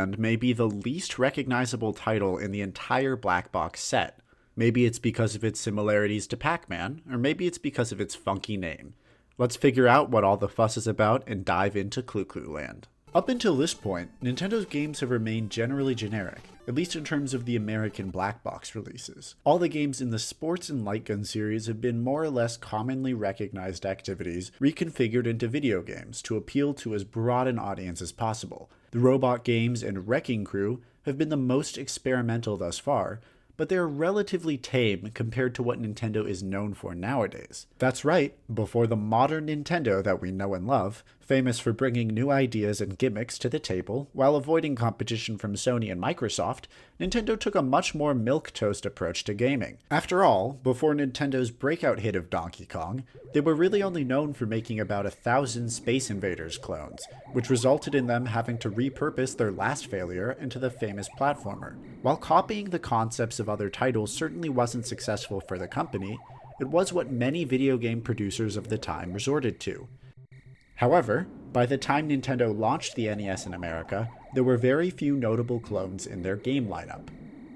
Land may be the least recognizable title in the entire black box set. Maybe it's because of its similarities to Pac-Man, or maybe it's because of its funky name. Let's figure out what all the fuss is about and dive into Clu Clu Land. Up until this point, Nintendo's games have remained generally generic, at least in terms of the American black box releases. All the games in the Sports and Light Gun series have been more or less commonly recognized activities reconfigured into video games to appeal to as broad an audience as possible. The robot games and Wrecking Crew have been the most experimental thus far, but they're relatively tame compared to what Nintendo is known for nowadays. That's right, before the modern Nintendo that we know and love, famous for bringing new ideas and gimmicks to the table while avoiding competition from Sony and Microsoft, Nintendo took a much more milquetoast approach to gaming. After all, before Nintendo's breakout hit of Donkey Kong, they were really only known for making about 1,000 Space Invaders clones, which resulted in them having to repurpose their last failure into the famous platformer. While copying the concepts of other titles certainly wasn't successful for the company, it was what many video game producers of the time resorted to. However, by the time Nintendo launched the NES in America, there were very few notable clones in their game lineup.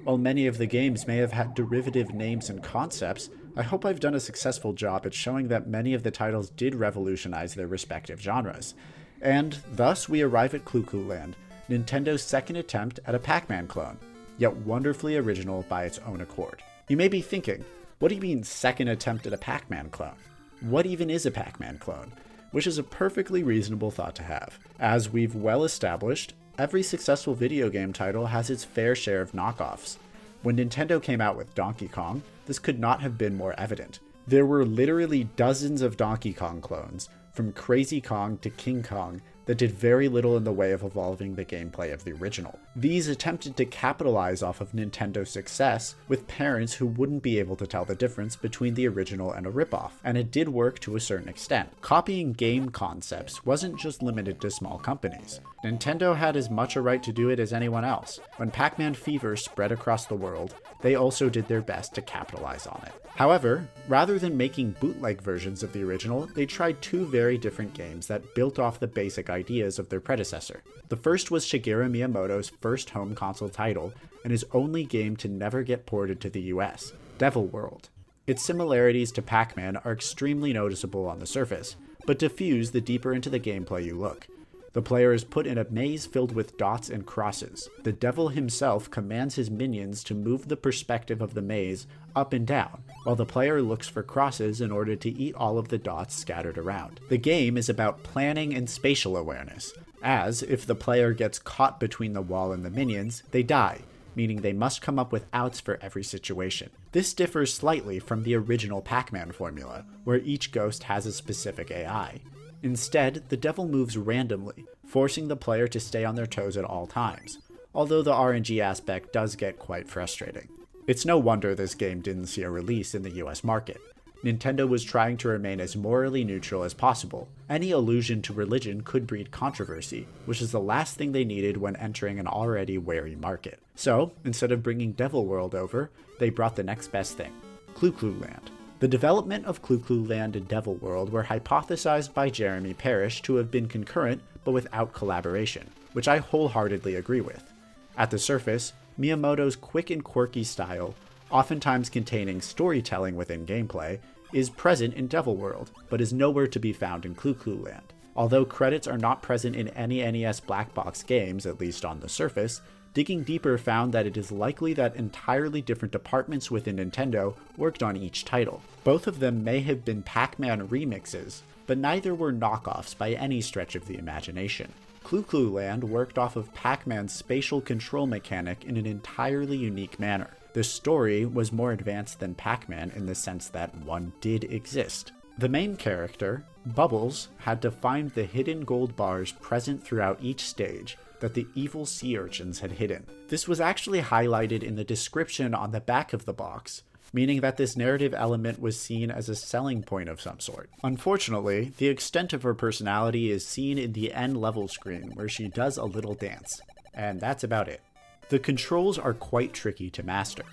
While many of the games may have had derivative names and concepts, I hope I've done a successful job at showing that many of the titles did revolutionize their respective genres. And thus we arrive at Clu Clu Land, Nintendo's second attempt at a Pac-Man clone, yet wonderfully original by its own accord. You may be thinking, what do you mean second attempt at a Pac-Man clone? What even is a Pac-Man clone? Which is a perfectly reasonable thought to have. As we've well established, every successful video game title has its fair share of knockoffs. When Nintendo came out with Donkey Kong, this could not have been more evident. There were literally dozens of Donkey Kong clones, from Crazy Kong to King Kong, that did very little in the way of evolving the gameplay of the original. These attempted to capitalize off of Nintendo's success with parents who wouldn't be able to tell the difference between the original and a ripoff, and it did work to a certain extent. Copying game concepts wasn't just limited to small companies. Nintendo had as much a right to do it as anyone else. When Pac-Man fever spread across the world, they also did their best to capitalize on it. However, rather than making bootleg versions of the original, they tried two very different games that built off the basic ideas of their predecessor. The first was Shigeru Miyamoto's first home console title, and his only game to never get ported to the US, Devil World. Its similarities to Pac-Man are extremely noticeable on the surface, but diffuse the deeper into the gameplay you look. The player is put in a maze filled with dots and crosses. The devil himself commands his minions to move the perspective of the maze up and down, while the player looks for crosses in order to eat all of the dots scattered around. The game is about planning and spatial awareness, as if the player gets caught between the wall and the minions, they die, meaning they must come up with outs for every situation. This differs slightly from the original Pac-Man formula, where each ghost has a specific AI. Instead, the devil moves randomly, forcing the player to stay on their toes at all times, although the RNG aspect does get quite frustrating. It's no wonder this game didn't see a release in the US market. Nintendo was trying to remain as morally neutral as possible. Any allusion to religion could breed controversy, which is the last thing they needed when entering an already wary market. So, instead of bringing Devil World over, they brought the next best thing, Clu Clu Land. The development of Clu Clu Land and Devil World were hypothesized by Jeremy Parish to have been concurrent but without collaboration, which I wholeheartedly agree with. At the surface, Miyamoto's quick and quirky style, oftentimes containing storytelling within gameplay, is present in Devil World, but is nowhere to be found in Clu Clu Land. Although credits are not present in any NES black box games, at least on the surface, digging deeper found that it is likely that entirely different departments within Nintendo worked on each title. Both of them may have been Pac-Man remixes, but neither were knockoffs by any stretch of the imagination. Clu Clu Land worked off of Pac-Man's spatial control mechanic in an entirely unique manner. The story was more advanced than Pac-Man in the sense that one did exist. The main character, Bubbles, had to find the hidden gold bars present throughout each stage that the evil sea urchins had hidden. This was actually highlighted in the description on the back of the box, meaning that this narrative element was seen as a selling point of some sort. Unfortunately, the extent of her personality is seen in the end level screen where she does a little dance, and that's about it. The controls are quite tricky to master.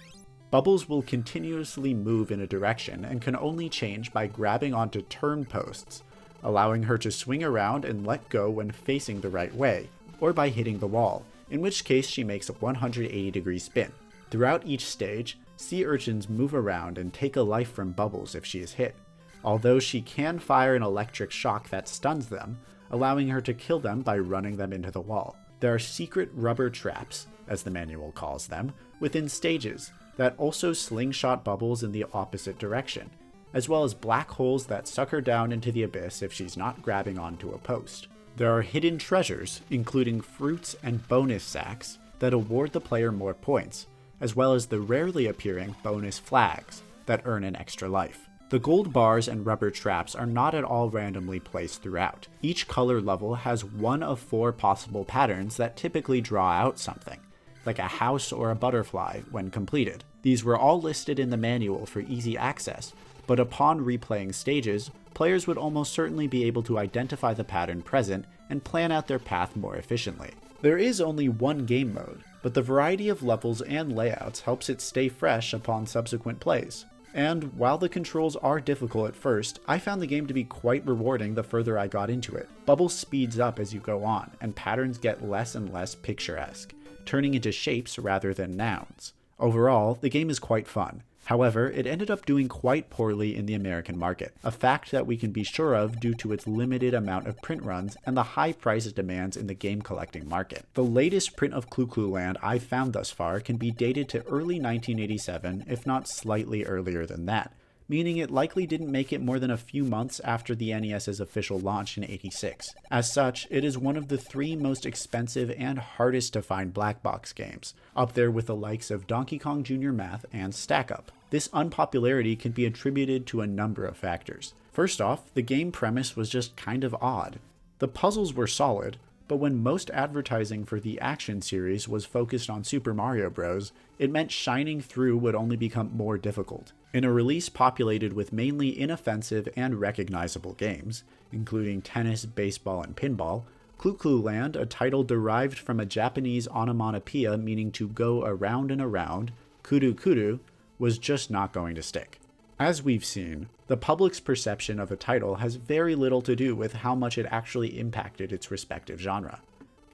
Bubbles will continuously move in a direction and can only change by grabbing onto turn posts, allowing her to swing around and let go when facing the right way, or by hitting the wall, in which case she makes a 180-degree spin. Throughout each stage, sea urchins move around and take a life from bubbles if she is hit, although she can fire an electric shock that stuns them, allowing her to kill them by running them into the wall. There are secret rubber traps, as the manual calls them, within stages that also slingshot bubbles in the opposite direction, as well as black holes that suck her down into the abyss if she's not grabbing onto a post. There are hidden treasures, including fruits and bonus sacks, that award the player more points, as well as the rarely appearing bonus flags that earn an extra life. The gold bars and rubber traps are not at all randomly placed throughout. Each color level has one of 4 possible patterns that typically draw out something, like a house or a butterfly when completed. These were all listed in the manual for easy access, but upon replaying stages, players would almost certainly be able to identify the pattern present and plan out their path more efficiently. There is only one game mode, but the variety of levels and layouts helps it stay fresh upon subsequent plays. And while the controls are difficult at first, I found the game to be quite rewarding the further I got into it. Bubble speeds up as you go on, and patterns get less and less picturesque, turning into shapes rather than nouns. Overall, the game is quite fun. However, it ended up doing quite poorly in the American market, a fact that we can be sure of due to its limited amount of print runs and the high price it demands in the game collecting market. The latest print of Clu Clu Land I've found thus far can be dated to early 1987, if not slightly earlier than that, meaning it likely didn't make it more than a few months after the NES's official launch in '86. As such, it is one of the 3 most expensive and hardest to find black box games, up there with the likes of Donkey Kong Jr. Math and Stack Up. This unpopularity can be attributed to a number of factors. First off, the game premise was just kind of odd. The puzzles were solid, but when most advertising for the action series was focused on Super Mario Bros., it meant shining through would only become more difficult. In a release populated with mainly inoffensive and recognizable games, including tennis, baseball, and pinball, Clu Clu Land, a title derived from a Japanese onomatopoeia meaning to go around and around, kudu kudu, was just not going to stick. As we've seen, the public's perception of a title has very little to do with how much it actually impacted its respective genre.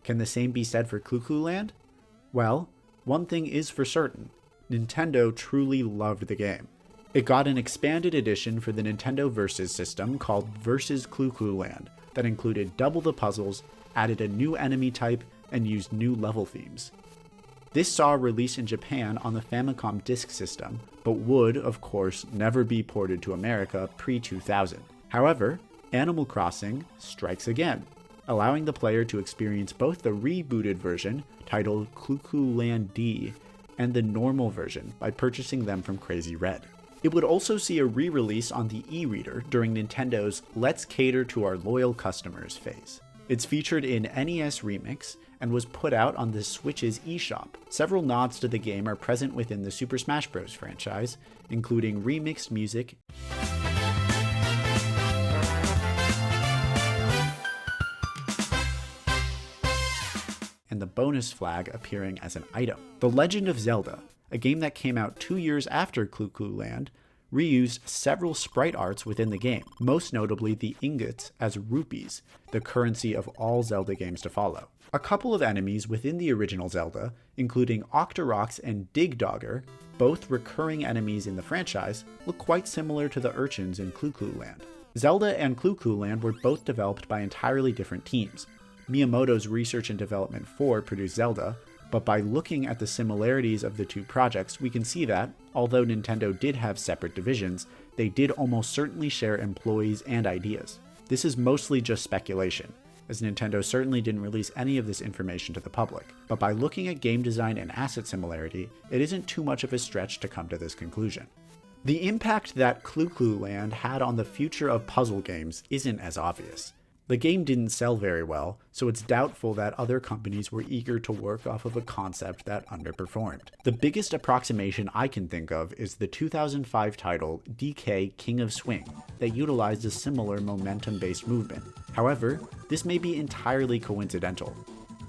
Can the same be said for Clu Clu Land? Well, one thing is for certain. Nintendo truly loved the game. It got an expanded edition for the Nintendo Versus system called Versus Clu Clu Land that included double the puzzles, added a new enemy type, and used new level themes. This saw a release in Japan on the Famicom Disk System, but would, of course, never be ported to America pre-2000. However, Animal Crossing strikes again, allowing the player to experience both the rebooted version, titled Clu Clu Land D, and the normal version by purchasing them from Crazy Red. It would also see a re-release on the e-reader during Nintendo's Let's Cater to Our Loyal Customers phase. It's featured in NES Remix, and was put out on the Switch's eShop. Several nods to the game are present within the Super Smash Bros. Franchise, including remixed music and the bonus flag appearing as an item. The Legend of Zelda, a game that came out 2 years after Clu Clu Land, reused several sprite arts within the game, most notably the ingots as rupees, the currency of all Zelda games to follow. A couple of enemies within the original Zelda, including Octoroks and Digdogger, both recurring enemies in the franchise, look quite similar to the urchins in Clu Clu Land. Zelda and Clu Clu Land were both developed by entirely different teams. Miyamoto's research and development for produced Zelda, but by looking at the similarities of the two projects, we can see that, although Nintendo did have separate divisions, they did almost certainly share employees and ideas. This is mostly just speculation, as Nintendo certainly didn't release any of this information to the public, but by looking at game design and asset similarity, it isn't too much of a stretch to come to this conclusion. The impact that Clu Clu Land had on the future of puzzle games isn't as obvious. The game didn't sell very well, so it's doubtful that other companies were eager to work off of a concept that underperformed. The biggest approximation I can think of is the 2005 title DK King of Swing that utilized a similar momentum-based movement. However, this may be entirely coincidental.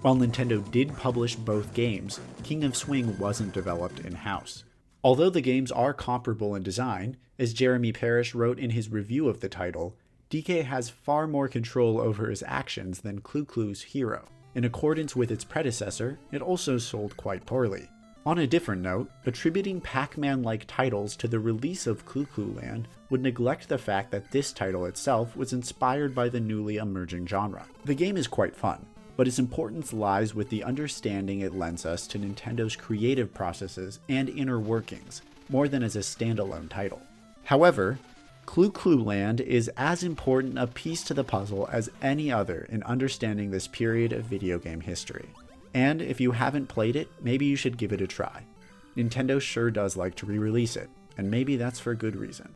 While Nintendo did publish both games, King of Swing wasn't developed in-house. Although the games are comparable in design, as Jeremy Parish wrote in his review of the title, DK has far more control over his actions than Clu Clu's hero. In accordance with its predecessor, it also sold quite poorly. On a different note, attributing Pac-Man-like titles to the release of Clu Clu Land would neglect the fact that this title itself was inspired by the newly emerging genre. The game is quite fun, but its importance lies with the understanding it lends us to Nintendo's creative processes and inner workings, more than as a standalone title. However, Clu Clu Land is as important a piece to the puzzle as any other in understanding this period of video game history. And if you haven't played it, maybe you should give it a try. Nintendo sure does like to re-release it, and maybe that's for good reason.